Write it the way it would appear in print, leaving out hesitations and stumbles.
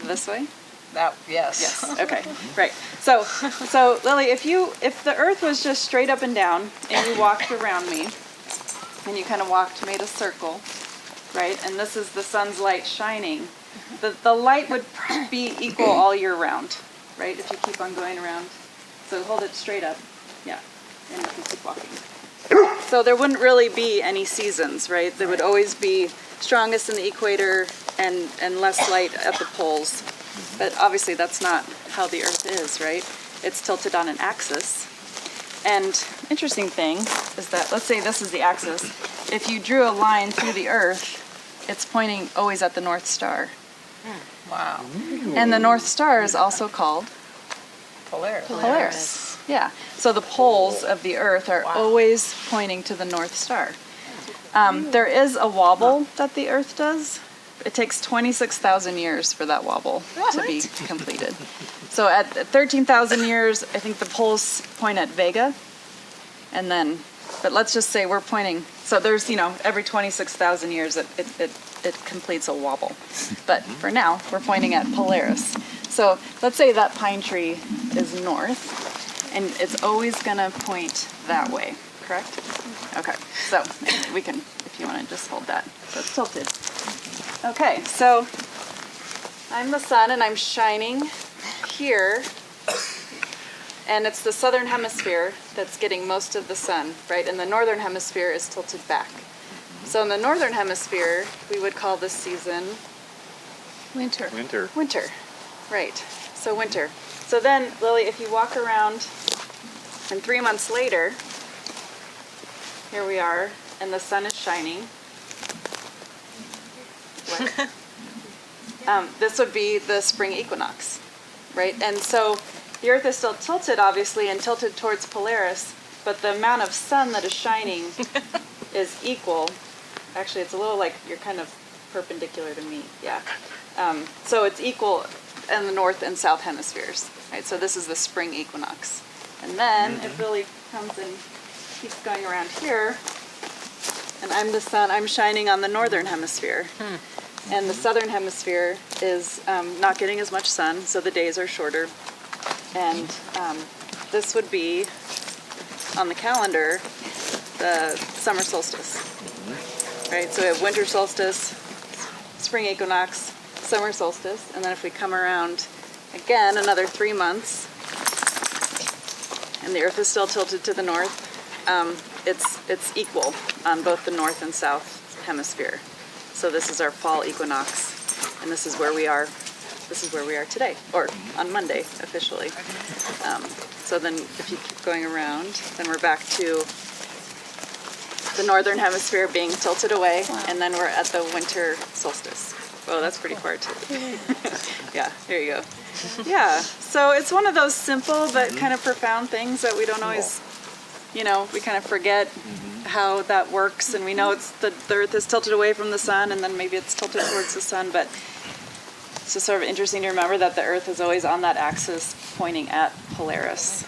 This way? Yes. Yes. Okay. Right. So Lily, if the Earth was just straight up and down, and you walked around me, and you kind of made a circle, right? And this is the sun's light shining. The light would be equal all year round, right? If you keep on going around. So hold it straight up. Yeah. And if you keep walking. So there wouldn't really be any seasons, right? There would always be strongest in the equator and less light at the poles. But obviously that's not how the Earth is, right? It's tilted on an axis. And interesting thing is that, let's say this is the axis. If you drew a line through the Earth, it's pointing always at the North Star. Wow. And the North Star is also called Polaris. Yeah. So the poles of the Earth are always pointing to the North Star. There is a wobble that the Earth does. It takes 26,000 years for that wobble to be completed. So at 13,000 years, I think the poles point at Vega. And then, but let's just say we're pointing, so there's, every 26,000 years it completes a wobble. But for now, we're pointing at Polaris. So let's say that pine tree is north, and it's always going to point that way, correct? Okay, so we can, if you want to just hold that. So it's tilted. Okay, so I'm the sun and I'm shining here, and it's the southern hemisphere that's getting most of the sun, right? And the northern hemisphere is tilted back. So in the northern hemisphere, we would call this season Winter. Winter, right. So winter. So then, Lily, if you walk around, and 3 months later, here we are, and the sun is shining. This would be the spring equinox, right? And so the Earth is still tilted, obviously, and tilted towards Polaris, but the amount of sun that is shining is equal. Actually, it's a little like you're kind of perpendicular to me, yeah. So it's equal in the north and south hemispheres, right? So this is the spring equinox. And then it really comes and keeps going around here, and I'm the sun, I'm shining on the northern hemisphere. And the southern hemisphere is not getting as much sun, so the days are shorter. And this would be, on the calendar, the summer solstice. Right, so we have winter solstice, spring equinox, summer solstice, and then if we come around again another 3 months, and the Earth is still tilted to the north, it's equal on both the north and south hemisphere. So this is our fall equinox, and this is where we are. This is where we are today, or on Monday officially. So then, if you keep going around, then we're back to the northern hemisphere being tilted away, and then we're at the winter solstice. Oh, that's pretty far too. Yeah, there you go. Yeah, so it's one of those simple but kind of profound things that we don't always, we kind of forget how that works, and we know the Earth is tilted away from the sun, and then maybe it's tilted towards the sun, but it's just sort of interesting to remember that the Earth is always on that axis pointing at Polaris.